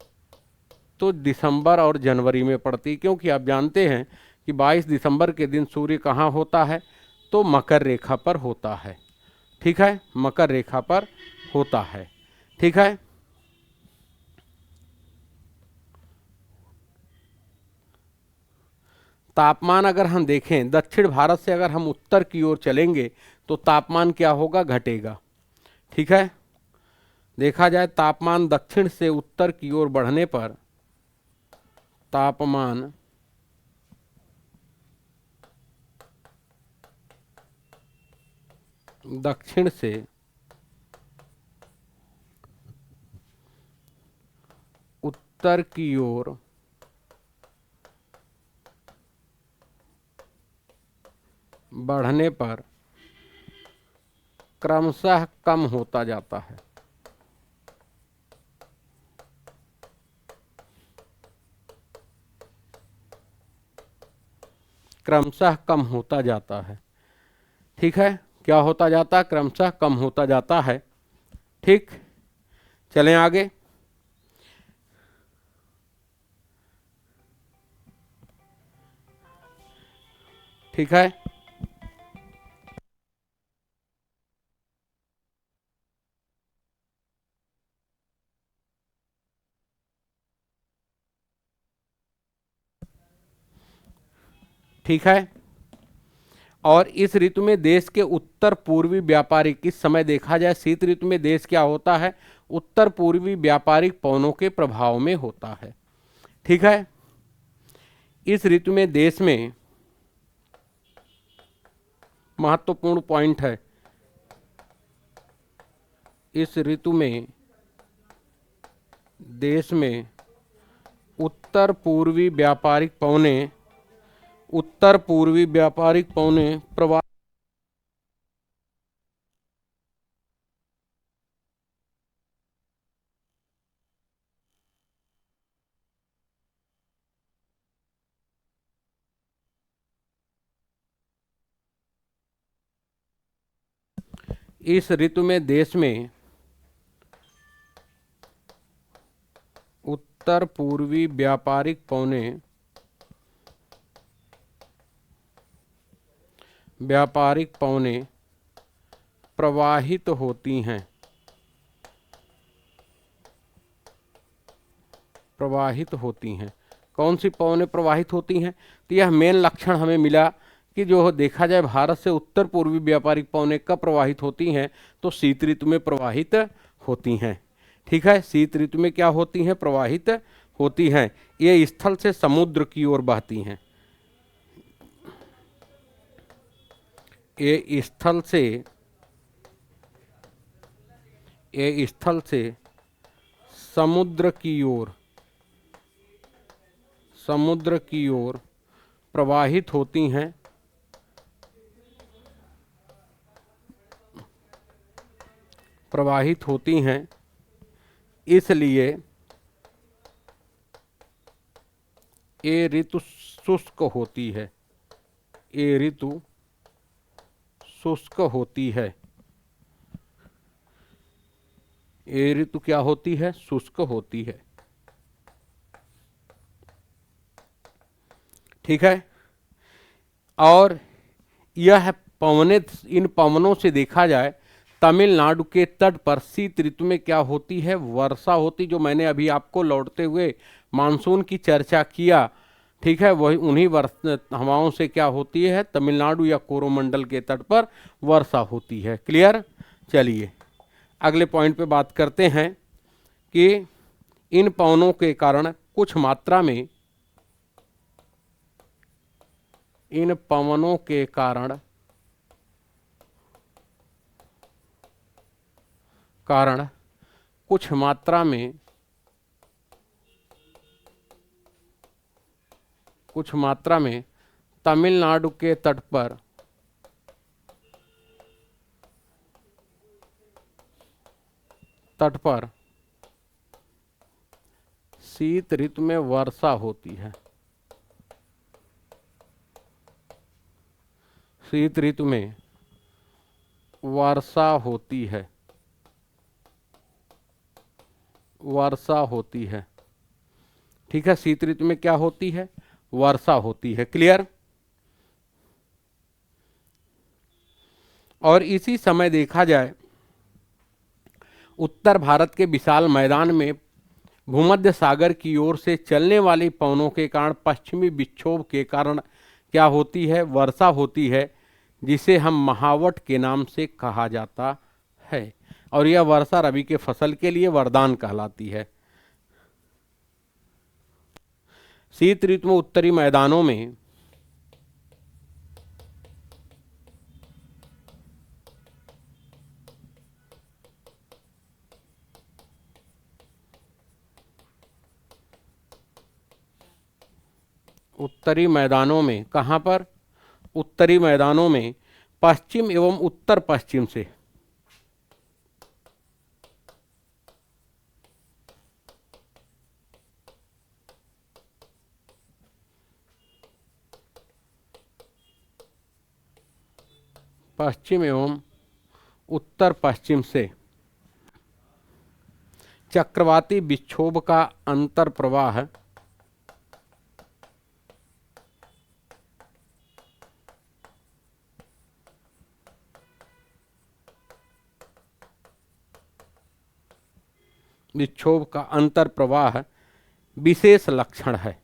तो दिसंबर और जनवरी में पड़ती। क्योंकि आप जानते हैं कि 22 दिसंबर के दिन सूर्य कहाँ होता है, तो मकर रेखा पर होता है। ठीक है, मकर रेखा पर होता है। ठीक है, तापमान अगर हम देखें, दक्षिण भारत से अगर हम उत्तर की ओर चलेंगे तो तापमान क्या होगा, घटेगा। ठीक है, देखा जाए तापमान दक्षिण से उत्तर की ओर बढ़ने पर तापमान दक्षिण से उत्तर की ओर बढ़ने पर क्रमशः कम होता जाता है। क्रमशः कम होता जाता है। ठीक है, क्या होता जाता है, क्रमशः कम होता जाता है। ठीक, चलें आगे। ठीक है, ठीक है। और इस ऋतु में देश के उत्तर पूर्वी व्यापारिक, इस समय देखा जाए शीत ऋतु में देश क्या होता है, उत्तर पूर्वी व्यापारिक पवनों के प्रभाव में होता है। ठीक है। इस ऋतु में देश में महत्वपूर्ण पॉइंट है, इस ऋतु में देश में उत्तर पूर्वी व्यापारिक पवनें, उत्तर पूर्वी व्यापारिक पवनें प्रवाह इस ऋतु में देश में उत्तर पूर्वी व्यापारिक पवनें प्रवाहित होती हैं, प्रवाहित होती हैं। कौन सी पवनें प्रवाहित होती हैं? तो यह मेन लक्षण हमें मिला कि जो देखा जाए भारत से उत्तर पूर्वी व्यापारिक पवनें कब प्रवाहित होती हैं, तो शीत ऋतु में प्रवाहित होती हैं। ठीक है, शीत ऋतु में क्या होती हैं? प्रवाहित होती हैं। ये स्थल से समुद्र की ओर बहती हैं, ये स्थल से समुद्र की ओर प्रवाहित होती हैं, इसलिए ये ऋतु शुष्क होती है, ये ऋतु शुष्क होती है, ये ऋतु क्या होती है? शुष्क होती है। ठीक है। और यह पवनें, इन पवनों से देखा जाए तमिलनाडु के तट पर शीत ऋतु में क्या होती है? वर्षा होती, जो मैंने अभी आपको लौटते हुए मानसून की चर्चा किया। ठीक है, वही उन्हीं हवाओं से क्या होती है? तमिलनाडु या कोरोमंडल के तट पर वर्षा होती है। क्लियर? चलिए अगले पॉइंट पे बात करते हैं कि इन पवनों के कारण कुछ मात्रा में, इन पवनों के कारण कुछ मात्रा में तमिलनाडु के तट पर शीत ऋतु में वर्षा होती है, शीत ऋतु में वर्षा होती है, वर्षा होती है। ठीक है, शीत ऋतु में क्या होती है? वर्षा होती है। क्लियर? और इसी समय देखा जाए उत्तर भारत के विशाल मैदान में भूमध्य सागर की ओर से चलने वाली पवनों के कारण, पश्चिमी विक्षोभ के कारण क्या होती है? वर्षा होती है, जिसे हम महावट के नाम से कहा जाता है। और यह वर्षा रबी के फसल के लिए वरदान कहलाती है। शीत ऋतु में उत्तरी मैदानों में कहाँ पर? उत्तरी मैदानों में पश्चिम एवं उत्तर पश्चिम से चक्रवाती विक्षोभ का अंतर प्रवाह विशेष लक्षण है।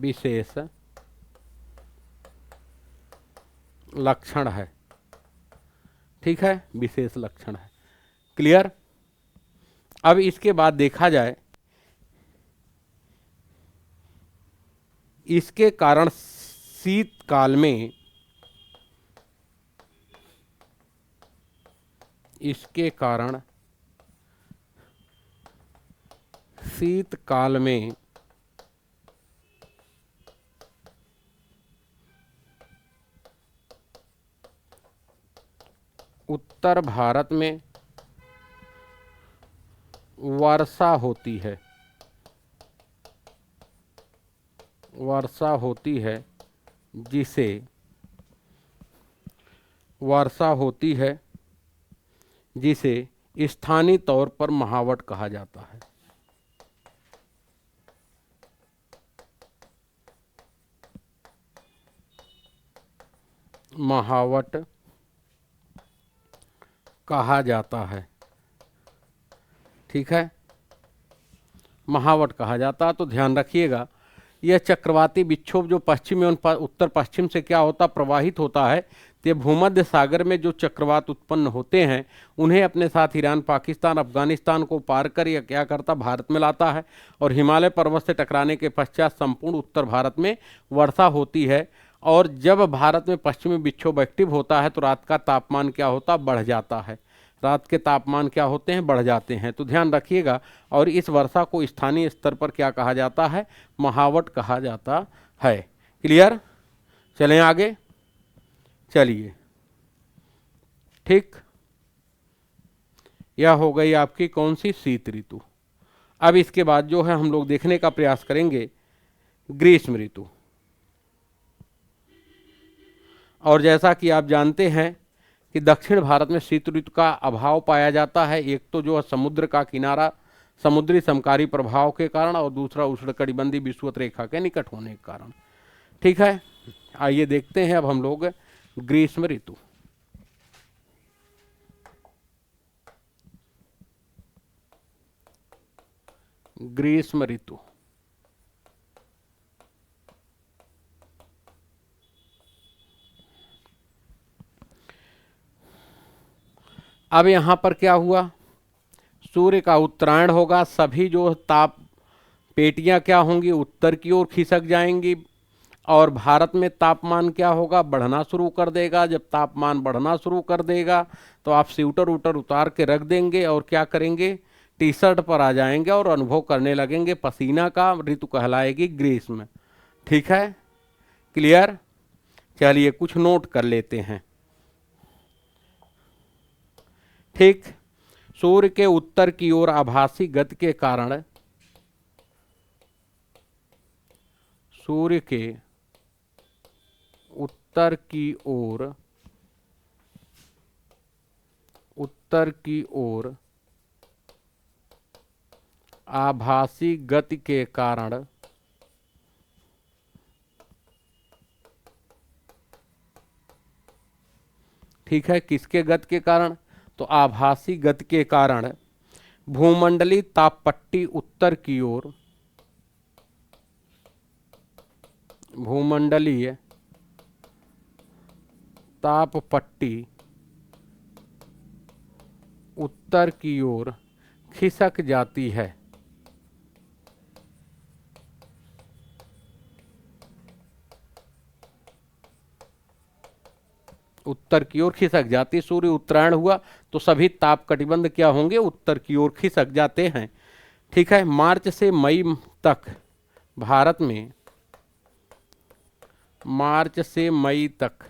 विशेष लक्षण है। ठीक है, विशेष लक्षण है। क्लियर। अब इसके बाद देखा जाए, इसके कारण शीतकाल में, इसके कारण शीतकाल में उत्तर भारत में वर्षा होती है, वर्षा होती है, जिसे वर्षा होती है जिसे स्थानीय तौर पर महावट कहा जाता है। महावट कहा जाता है। ठीक है, महावट कहा जाता है। तो ध्यान रखिएगा, यह चक्रवाती विक्षोभ जो पश्चिम एवं उत्तर पश्चिम से क्या होता, प्रवाहित होता है, तो ये भूमध्य सागर में जो चक्रवात उत्पन्न होते हैं उन्हें अपने साथ ईरान, पाकिस्तान, अफगानिस्तान को पार कर यह क्या करता, भारत में लाता है। और हिमालय पर्वत से टकराने के पश्चात संपूर्ण उत्तर भारत में वर्षा होती है। और जब भारत में पश्चिमी विक्षोभ एक्टिव होता है तो रात का तापमान क्या होता, बढ़ जाता है। रात के तापमान क्या होते हैं, बढ़ जाते हैं। तो ध्यान रखिएगा। और इस वर्षा को स्थानीय स्तर पर क्या कहा जाता है, महावट कहा जाता है। क्लियर। चलें आगे। चलिए, ठीक, यह हो गई आपकी कौन सी, शीत ऋतु। अब इसके बाद जो है हम लोग देखने का प्रयास करेंगे ग्रीष्म ऋतु। और जैसा कि आप जानते हैं कि दक्षिण भारत में शीत ऋतु का अभाव पाया जाता है। एक तो जो है समुद्र का किनारा, समुद्री समकारी प्रभाव के कारण, और दूसरा उष्णकटिबंधीय विषुवत रेखा के निकट होने के कारण। ठीक है, आइए देखते हैं अब हम लोग ग्रीष्म ऋतु। ग्रीष्म ऋतु अब यहां पर क्या हुआ, सूर्य का उत्तरायण होगा। सभी जो ताप पेटियां क्या होंगी, उत्तर की ओर खिसक जाएंगी। और भारत में तापमान क्या होगा, बढ़ना शुरू कर देगा। जब तापमान बढ़ना शुरू कर देगा तो आप स्वेटर उटर उतार के रख देंगे और क्या करेंगे, टी शर्ट पर आ जाएंगे और अनुभव करने लगेंगे पसीना का। ऋतु कहलाएगी ग्रीष्म। ठीक है, क्लियर। चलिए कुछ नोट कर लेते हैं। ठीक, सूर्य के उत्तर की ओर आभासी गति के कारण, सूर्य के उत्तर की ओर, उत्तर की ओर आभासी गति के कारण ठीक है, किसके गति के कारण, तो आभासी गति के कारण भूमंडलीय तापपट्टी उत्तर की ओर, भूमंडलीय तापपट्टी उत्तर की ओर खिसक जाती है। उत्तर की ओर खिसक जाती, सूर्य उत्तरायण हुआ तो सभी ताप कटिबंध क्या होंगे, उत्तर की ओर खिसक जाते हैं। ठीक है, मार्च से मई तक भारत में, मार्च से मई तक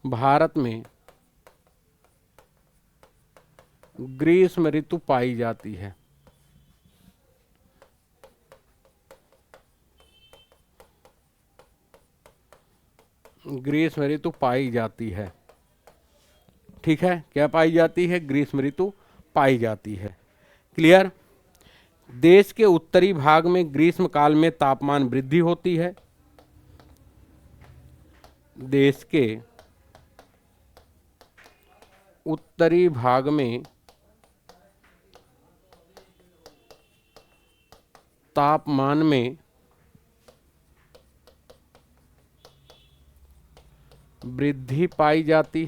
भारत में ग्रीष्म ऋतु पाई जाती है। ग्रीष्म ऋतु पाई जाती है। ठीक है, क्या पाई जाती है, ग्रीष्म ऋतु पाई जाती है। क्लियर। देश के उत्तरी भाग में ग्रीष्म काल में तापमान वृद्धि होती है। देश के उत्तरी भाग में तापमान में वृद्धि पाई जाती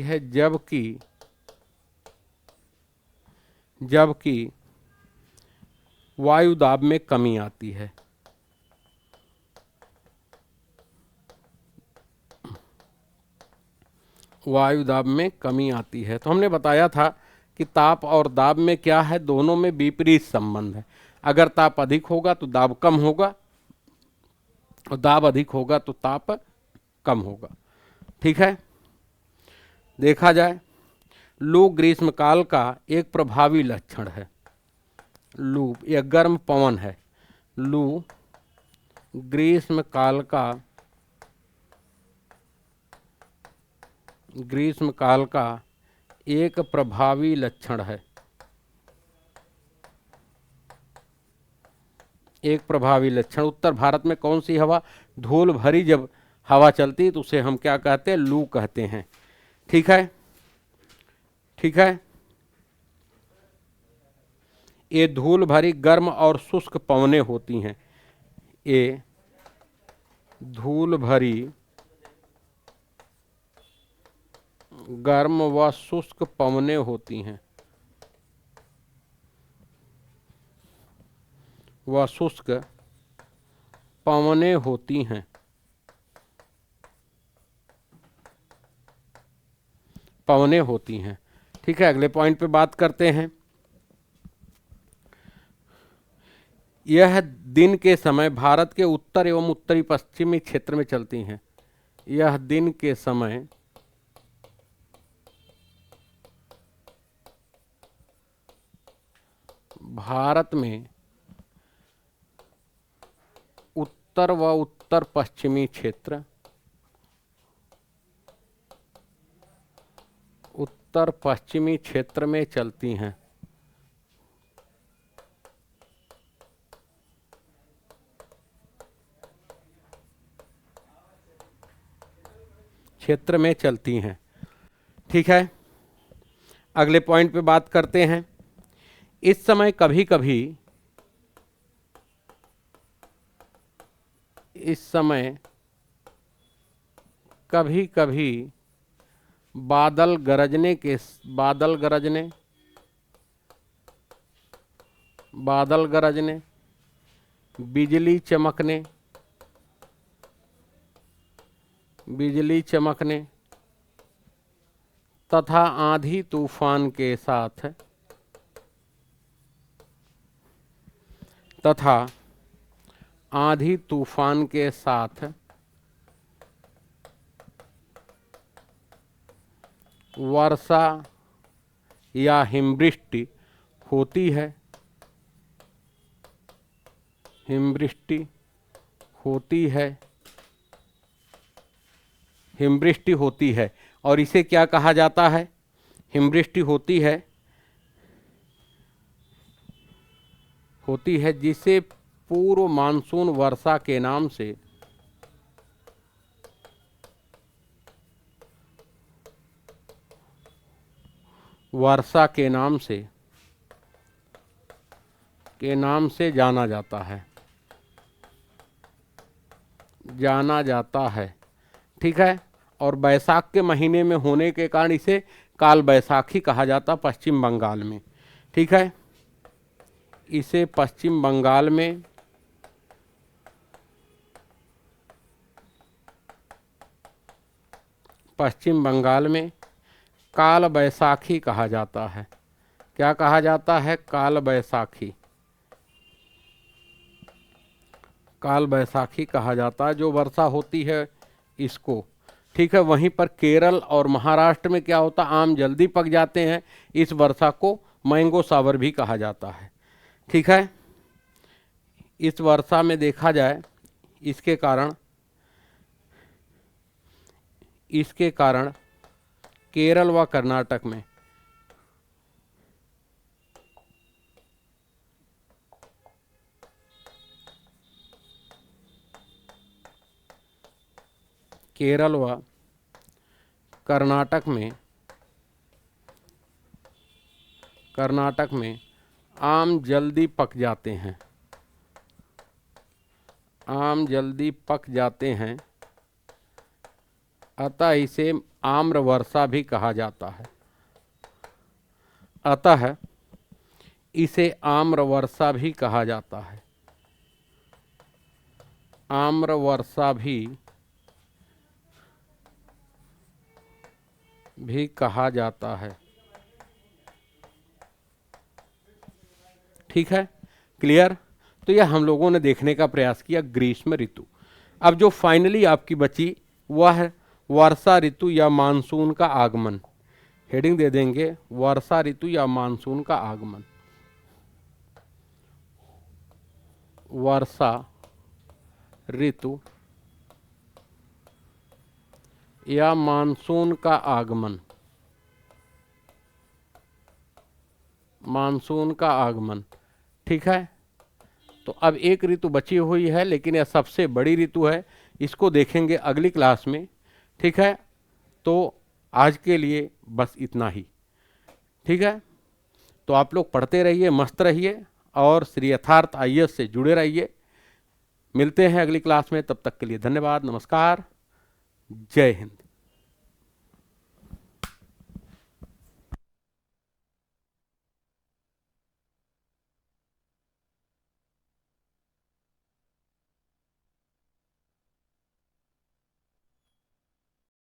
है, जबकि वायु दाब में कमी आती है। वायु दाब में कमी आती है। तो हमने बताया था कि ताप और दाब में क्या है, दोनों में विपरीत संबंध है। अगर ताप अधिक होगा तो दाब कम होगा, और दाब अधिक होगा तो ताप कम होगा। ठीक है, देखा जाए लू ग्रीष्मकाल का एक प्रभावी लक्षण है। लू यह गर्म पवन है। लू ग्रीष्मकाल का एक प्रभावी लक्षण है। एक प्रभावी लक्षण। उत्तर भारत में कौन सी हवा धूल भरी जब हवा चलती है तो उसे हम क्या कहते हैं, लू कहते हैं। ठीक है, ठीक है। ये धूल भरी गर्म और शुष्क पवनें होती हैं। ये धूल भरी गर्म व शुष्क पवनें होती हैं, व शुष्क पवनें होती हैं। पवनें होती हैं। ठीक है, अगले पॉइंट पे बात करते हैं। यह दिन के समय भारत के उत्तर एवं उत्तरी पश्चिमी क्षेत्र में चलती हैं। यह दिन के समय भारत में उत्तर व उत्तर पश्चिमी क्षेत्र, उत्तर पश्चिमी क्षेत्र में चलती हैं। क्षेत्र में चलती हैं। ठीक है, अगले पॉइंट पे बात करते हैं। इस समय कभी कभी बादल गरजने, बिजली चमकने तथा आंधी तूफान के साथ वर्षा या हिमवृष्टि होती है। हिमवृष्टि होती है। और इसे क्या कहा जाता है? हिमवृष्टि होती है जिसे पूर्व मानसून वर्षा के नाम से जाना जाता है। ठीक है, और बैसाख के महीने में होने के कारण इसे काल बैसाखी कहा जाता पश्चिम बंगाल में। ठीक है, इसे पश्चिम बंगाल में काल बैसाखी कहा जाता है। क्या कहा जाता है? काल बैसाखी कहा जाता है, जो वर्षा होती है इसको। ठीक है, वहीं पर केरल और महाराष्ट्र में क्या होता, आम जल्दी पक जाते हैं, इस वर्षा को मैंगो सावर भी कहा जाता है। ठीक है, इस वर्षा में देखा जाए इसके कारण केरल व कर्नाटक में कर्नाटक में आम जल्दी पक जाते हैं। आम जल्दी पक जाते हैं, अतः इसे आम्र वर्षा भी कहा जाता है। अतः इसे आम्र वर्षा भी कहा जाता है। आम्र वर्षा भी कहा जाता है। ठीक है, क्लियर। तो यह हम लोगों ने देखने का प्रयास किया ग्रीष्म ऋतु। अब जो फाइनली आपकी बची वह है वर्षा ऋतु या मानसून का आगमन। हेडिंग दे देंगे वर्षा ऋतु या मानसून का आगमन। वर्षा ऋतु या मानसून का आगमन। मानसून का आगमन, ठीक है। तो अब एक ऋतु बची हुई है, लेकिन यह सबसे बड़ी ऋतु है, इसको देखेंगे अगली क्लास में। ठीक है, तो आज के लिए बस इतना ही। ठीक है, तो आप लोग पढ़ते रहिए, मस्त रहिए और श्री यथार्थ IAS से जुड़े रहिए। मिलते हैं अगली क्लास में, तब तक के लिए धन्यवाद, नमस्कार, जय हिंद।